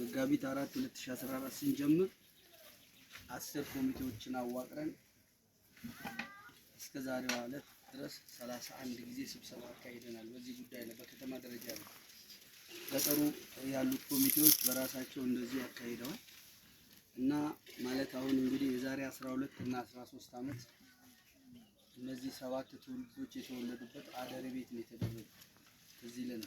መጋቢት 4 2014 ስንጀምር 10 ኮሚቴዎችን አዋቅረን እስከ ዛሬዋ ዕለት ድረስ 31 ጊዜ ስብሰባ አካሂደናል። በዚህ ጉዳይ ላይ በከተማ ደረጃ ነው ገጠሩ ያሉት ኮሚቴዎች በራሳቸው እንደዚህ አካሂደዋል እና ማለት አሁን እንግዲህ የዛሬ 12 እና 13 ዓመት እነዚህ 7 ትውልዶች የተወለዱበት አደረ ቤት ነው የተደረገው። እዚህ ለነ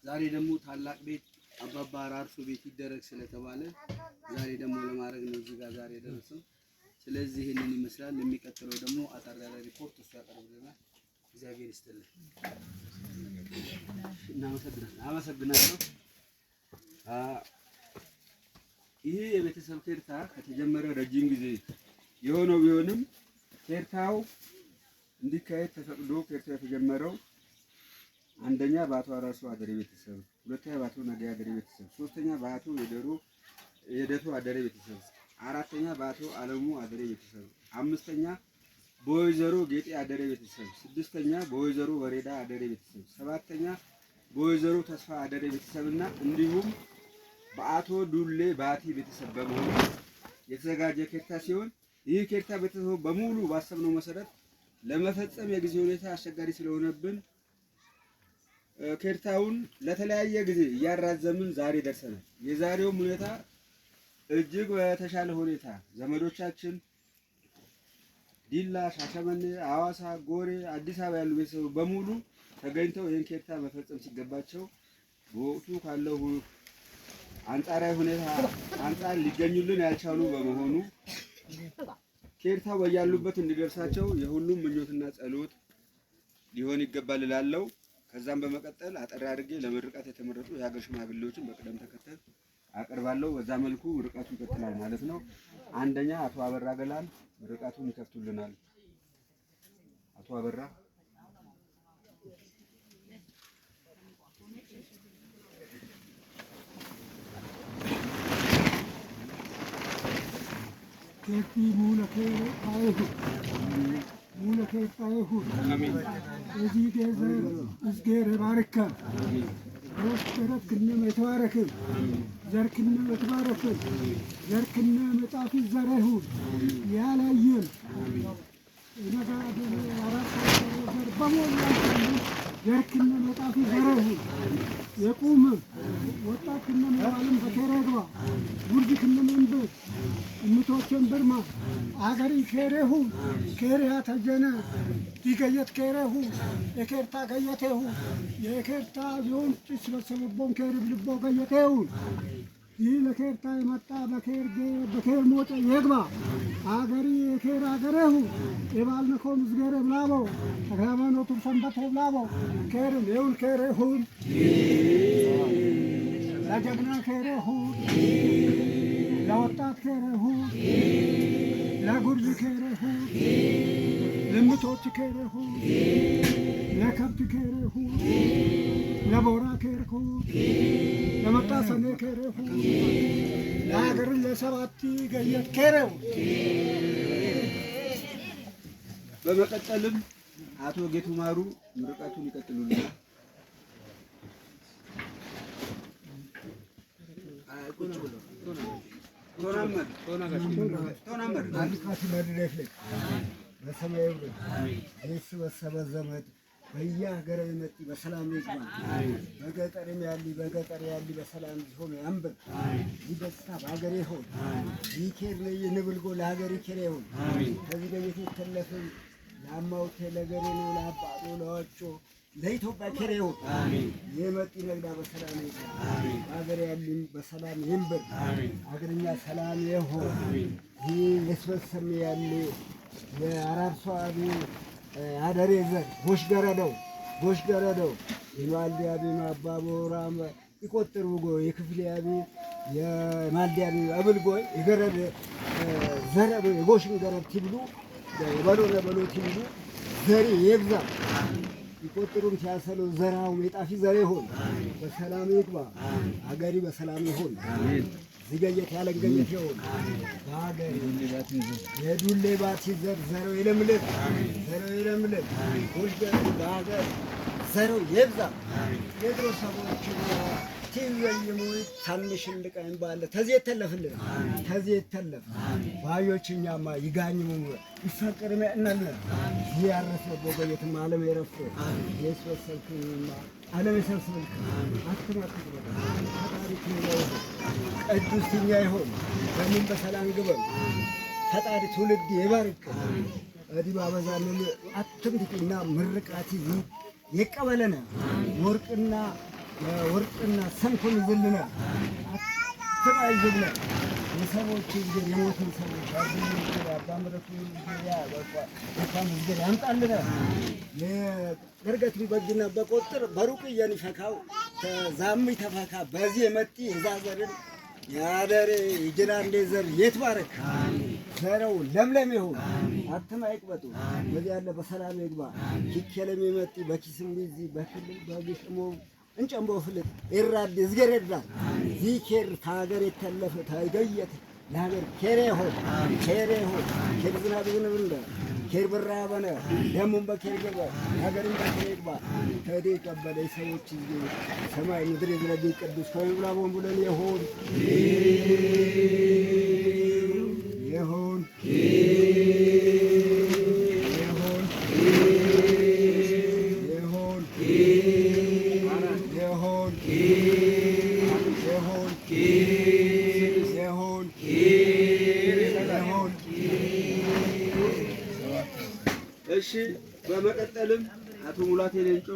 ዛሬ ደግሞ ታላቅ ቤት አባባ አራርሶ ቤት ይደረግ ስለተባለ ዛሬ ደግሞ ለማድረግ ነው እዚህ ጋር ዛሬ ደረሰው። ስለዚህ ይሄንን ይመስላል። የሚቀጥለው ደግሞ አጠር ያለ ሪፖርት እሱ ያቀርብልናል። እግዚአብሔር ይስጥልን። አመሰግናለሁ። ይሄ የቤተሰብ ኬርታ ከተጀመረ ረጅም ጊዜ የሆነው ቢሆንም ኬርታው እንዲካሄድ ተፈቅዶ ኬርታው የተጀመረው አንደኛ በአቶ አራርሶ አደረ ቤተሰብ፣ ሁለተኛ በአቶ ነጋይ አደረ ቤተሰብ፣ ሶስተኛ በአቶ የደቱ አደረ ቤተሰብ፣ አራተኛ በአቶ አለሙ አደረ ቤተሰብ፣ አምስተኛ በወይዘሮ ጌጤ አደረ ቤተሰብ፣ ስድስተኛ በወይዘሮ ወሬዳ አደረ ቤተሰብ፣ ሰባተኛ በወይዘሮ ተስፋ አደረ ቤተሰብና እንዲሁም በአቶ ዱሌ ባቲ ቤተሰብ በመሆኑ የተዘጋጀ ኬርታ ሲሆን ይህ ኬርታ ቤተሰቡ በሙሉ ባሰብነው መሰረት ለመፈጸም የጊዜ ሁኔታ አስቸጋሪ ስለሆነብን ኬርታውን ለተለያየ ጊዜ እያራዘምን ዛሬ ደርሰናል። የዛሬውም ሁኔታ እጅግ በተሻለ ሁኔታ ዘመዶቻችን ዲላ፣ ሻሸመኔ፣ ሐዋሳ፣ ጎሬ፣ አዲስ አበባ ያሉ ቤተሰቦች በሙሉ ተገኝተው ይህን ኬርታ መፈጸም ሲገባቸው በወቅቱ ካለው አንጻራዊ ሁኔታ አንጻር ሊገኙልን ያልቻሉ በመሆኑ ኬርታው በያሉበት እንዲደርሳቸው የሁሉም ምኞትና ጸሎት ሊሆን ይገባል እላለሁ። ከዛም በመቀጠል አጠር አድርጌ ለምርቃት የተመረጡ የሀገር ሽማግሌዎችን በቅደም ተከተል አቀርባለሁ። በዛ መልኩ ምርቃቱ ይቀጥላል ማለት ነው። አንደኛ አቶ አበራ ገላን ምርቃቱን ይከፍቱልናል። አቶ አበራ كيف مولا كيف طايف مولا كيف طايف آمين يجي كذا إزجار باركة روش كرب كنا متوارك زر كنا متوارك زر كنا متعافي زرهون يا لايين إذا قاعد عرف زر بمول زر كنا متعافي زرهون يقوم وطاق كنا معلم بكرة برج كنا منبت المتوجه برما አገሪ ከረሁ ከሪያ ተጀነ ዲገየት ከረሁ የከርታ ገየተሁ የከርታ ዞን ተስበሰበቦን ከርብ ልቦ ገየተሁ ይህ ለከርታ የመጣ በከር ሞተ የግባ አገሪ የከር አገረሁ የባልነኮም ዝገረ ብላቦ ተካማኖቱ ሰንበት ብላቦ ከርም የውል ከረሁ ለጀግና ከረሁ ለወጣት ከረሁ ለጉርዝ ከረሁ ለምቶች ከረሁ ለከብት ከረሁ ለቦራ ከረሁ ለመጣሰነ ከረሁ ለሀገር ለሰባት ገየት ከረሁ። በመቀጠልም አቶ ጌቱ ማሩ ምርቃቱን ይቀጥሉልናል። ቶናመር አልካት መድረክ ላይ በሰማይ በሰበ ዘመድ በየሀገር የመጣ በሰላም ይግባ በገጠርም ያሊ በሰላም ሆኖ ያንብር ይደስታ በሀገር ይሆን ይኬር ነው የንብልጎ ለሀገር ይኬር ይሆን ከዚህ በቤት ተለፈን ለአማውቴ ለገሬ ነው ለአባዶ ለዋጮ ለኢትዮጵያ ኬር ይሆን የመጣ ነግዳ በሰላም ይግባ ሀገር ያሊም በሰላም ይንብር ሀገርኛ ሰላም ይሆን ይህ የስበሰም ያለ የአራርሶ አደሬ ዘር ጎሽ ገረደው የማልዲያቢ አባቦራም ይቆጥሩ ጎ የክፍል ያቢ የማልዲያቢ አብልጎ የገረደ ዘረብ የጎሽን ገረድ ትብሉ የበሎ ትብሉ ዘሪ ይብዛ ይቆጥሩም ሲያሰሉ ዘራው የጣፊ ዘሬ ሆን በሰላም ይግባ አገሪ በሰላም ይሆን አሜን። ዝገየት ያለገየት ይሆን ባገር የዱሌ ባቲ ዘረው ይለምልህ ሁሉ ባገር ዘረው ይብዛ የድሮ ሰዎች ትይዘይሙ ታንሽልቀን ባለ ተዚህ ተለፍልን ተዚህ ተለፍ ባዮችኛማ ይጋኝሙ ይፈቅርም እናለ ያረፈ በገየት ዓለም የረፈ ኢየሱስ ሰልኩና ዓለም የሰብስብልክ አትማክሩ ታሪክ ነው ቅዱስኛ ይሆን በምን በሰላም ግበል ፈጣሪ ትውልድ ይባርክ አዲባ በዛምን አትምትክና ምርቃት ይቀበለና ወርቅና ሰንኮን ይዘልና አትማይዘልና የሰዎች እንግዲህ የሞቱን ሰዎች አባምረቱ ያ በቃ እንግዲህ ያምጣልና የርገት ቢበጅና በቆጥር በሩቅ የኒፈካው ተዛም ተፈካ በዚህ የመጣ የዛዘርን ያደረ ይጅራን ለዘር የትባረክ ዘረው ለምለም ይሁን አትማይቅበጡ በዚህ ያለ በሰላም ይግባ ኪከለም የመጣ በኪስም ቢዚ በክልል በግሽሞ እንጨምቦ ፍልጥ ይራድ ዝገረዳ ዚከር ታገር የተለፈ ታገየት ለሀገር ኬሬ ሆ ከዝና ብንብንደ ኬር ብራ በነ ደሙን በኬር ገባ ሀገርን በኬር ገባ ተዴ ቀበለ ሰዎች ሰማይ ምድር ይዝረብ ቅዱስ ከብላ ቦንቡለን ይሁን እሺ በመቀጠልም አቶ ሙላቴ ሌንጮ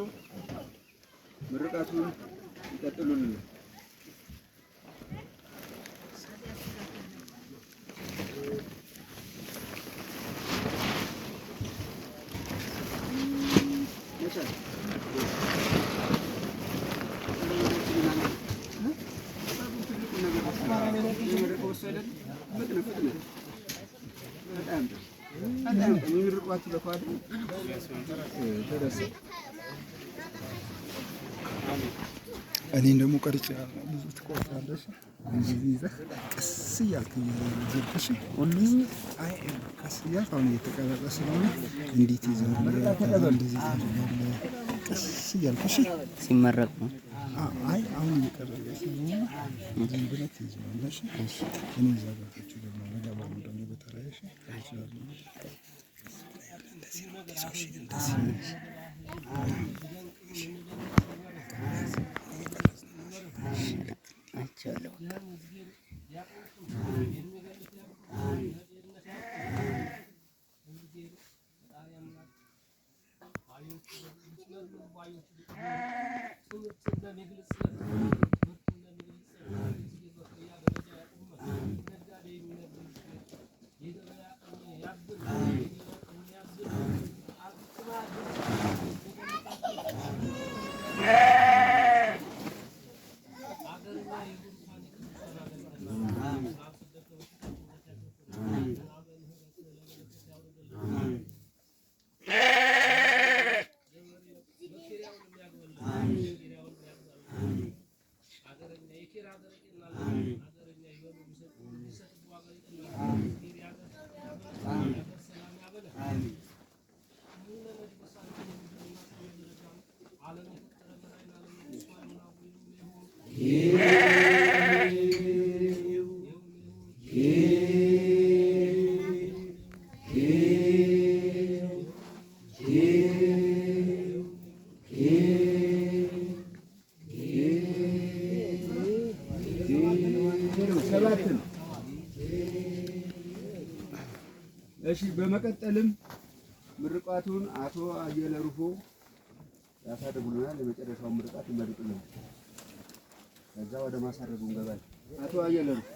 ምርቃቱን ይቀጥሉልን። እኔን ደግሞ ቀርጬ ብዙ ትቆርጣለሽ እንደዚህ ይዘህ ቀስ እያልክ እየዘርፍሽ ሁሉም አይ ቀስ እያልክ አሁን እየተቀረጸ ስለሆነ እንዴት ይዘህ እንደዚህ ታደርጋለህ ቀስ እያልክ ሲመረቅ ነው። አይ አሁን እየቀረጸ ስለሆነ ዝም ብለህ ትይዘዋለሽ። እኔ እዛ ጋር ቁጭ ብለው ለገባው ደግሞ በተራይሽ አይቻለሁ እንደዚህ ነው እንደዚህ እሺ በመቀጠልም ምርቃቱን አቶ አየለ ሩፎ ያሳደጉልናል። የመጨረሻው ምርቃት ይመርቁልናል። ከዛ ወደ ማሳረጉ እንገባለን። አቶ አየለ ሩፎ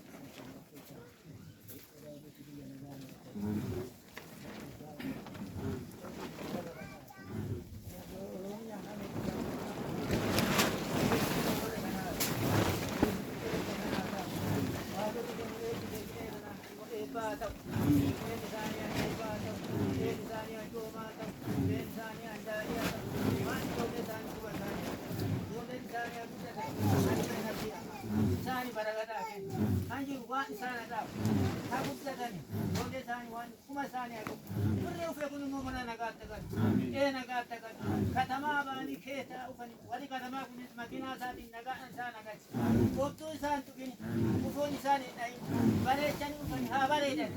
waan isaan dhaaf haa guddatani ijoollee isaanii waan kuma isaanii haa qabu warri dhufe kun immoo mana nagaatti gal nagaatti gal katamaa ba'anii keessa dhufani warri katamaa kunis makiinaa isaatiin nagaan isaa nagachi qobtuu isaan tuqini ufoon isaan hin dhahin bareechanii dhufani haa bareedan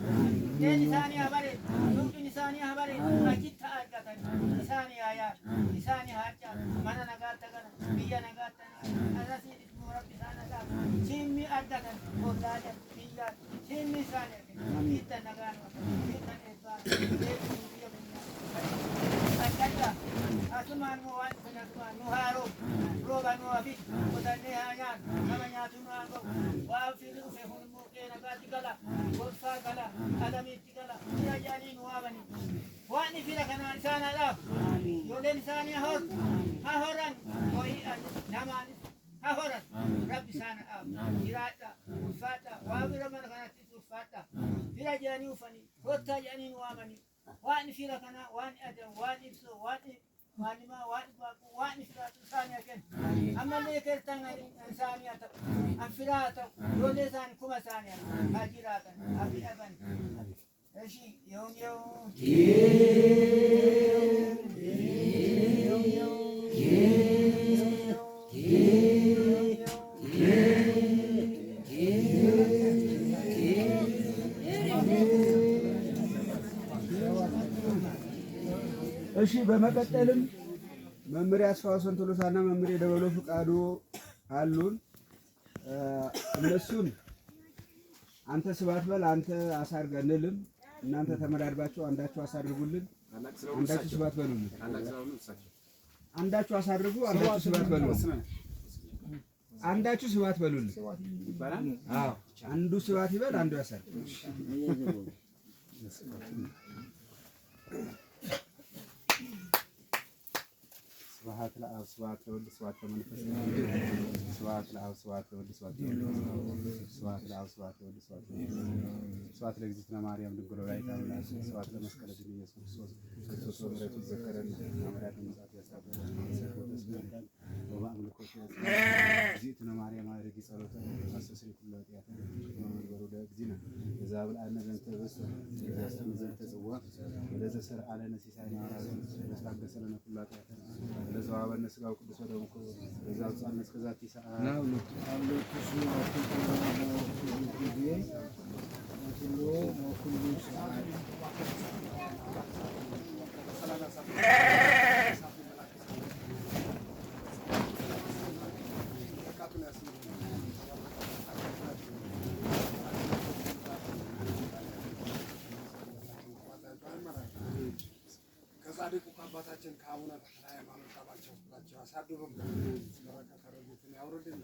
isaanii haa bareedu dhugdin isaanii haa bareedu achitti haa argatan isaanii haa yaadu isaanii haa argaatu mana nagaatti gal biyya nagaatti asasiin ismoo rabbi isaan dhaaf chimmi argatan boodaajan biyyaa chimmi isaanii argatan hiitta nagaan hiitta eebbaa biyya asumaan moo waan kun asumaan nu haa rooba nu hafi qotannee haa nyaatu nama nyaatu nu haa ga'u waa fili dhufe kun immoo qee nagaatti gala gorsaa gala adamiitti gala biyya jaanii nu haabani waan fila kanaan isaan haa dhaabu ijoolleen isaanii haa horan namaanis haa horan rabbi isaan haa dhaabu jiraadha ulfaadha waa bira mana kanatti ulfaadha fila jaanii ufanii kottaa jaanii nu haamanii waan fila kana waan adam waan ibso waan maalima waan baaqu waan fila isaanii aken ammallee kertan isaanii ata afira ata dole isaanii kuma isaanii haa jiraatan haa dhaban eshi yoom እሺ በመቀጠልም መምህር አስፋው ሰንቶሎሳና መምህር ደበሎ ፍቃዱ አሉን። እነሱን አንተ ስባት በል አንተ አሳርገንልም እናንተ ተመዳድባችሁ አንዳችሁ አሳርጉልን፣ አንዳችሁ ስባት በሉልን። አንዳችሁ አሳርጉ፣ አንዳችሁ ስባት በሉልን። አንዳችሁ ስባት በሉልን ይባላል። አዎ አንዱ ስባት ይበል፣ አንዱ ያሳርግ። ስብሐት ለአብ ስብሐት ለወልድ ስብሐት ለመንፈስ ቅዱስ ስብሐት ለአብ ስብሐት ለወልድ ስብሐት ለመንፈስ ቅዱስ ስብሐት ለአብ ስብሐት ለወልድ ስብሐት ለመንፈስ ስብሐት ለእግዝእትነ ማርያም ድንግል ወላዲተ አምላክ ስብሐት ለመስቀለ ድኅነ ኢየሱስ ክርስቶስ ወምሕረቱ ይዘከረን አምላክ ምጽአት ያሳፈረ ወበአምልኮ እግዝእትነ ማርያም አድርጊ ጸሎተ አስተስሪ ኩሉ ኃጢአት ወመንበሩ ለእግዚእነ ዘአብልዐነ ዘንተ ኅብስተ ወዘአስተምር ዘንተ ጽዋ ወለዘሠርዐ ለነ ሲሳየነ ወታገሠ ለነ ኩሉ ኃጢአት ለዘዋበነ ሥጋው ቅዱስ ወደሙ ለዛ አውፃነ እስከ ዛቲ ሰዓት ከጻድቁ ከአባታችን ከአቡነ ተክለ ሃይማኖት አባቸው ብላቸው አሳድሩም በረከተ ረድኤትን ያውርድልን።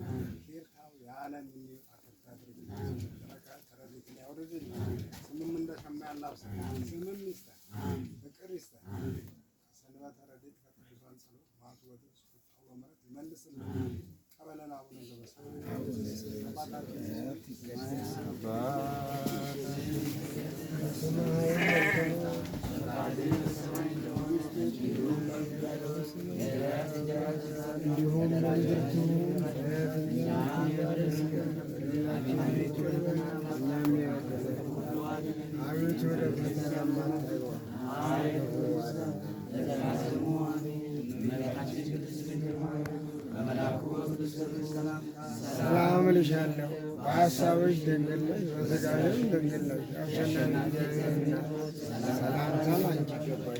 ጌታው የዓለም አከታ አድርግልን። በረከተ ረድኤትን ያውርድልን። ስምም እንደ ሸማ ያላብሰን። ስምም ይስጠን፣ ፍቅር ይስጠን። ሰንበተ ረድኤት ከቅዱሳን ጸሎት ማቱ ወድስ ቁጣው በምሕረት ይመልስልን። ቀበለና አቡነ ዘበሰማያት አባታችን እንዲሁም መንግስቱ አቤቱ ወደ ፈተና ሰላም እልሻለሁ። በሀሳብሽ ድንግል ነሽ፣ በሥጋሽም ድንግል ነሽ። አሸናፊ እግዚአብሔርና ሰላምታ ላንቺ ይገባል።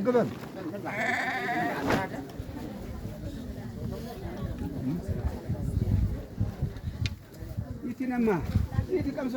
ግበን ይቲነማ ይቲ ቀምሳ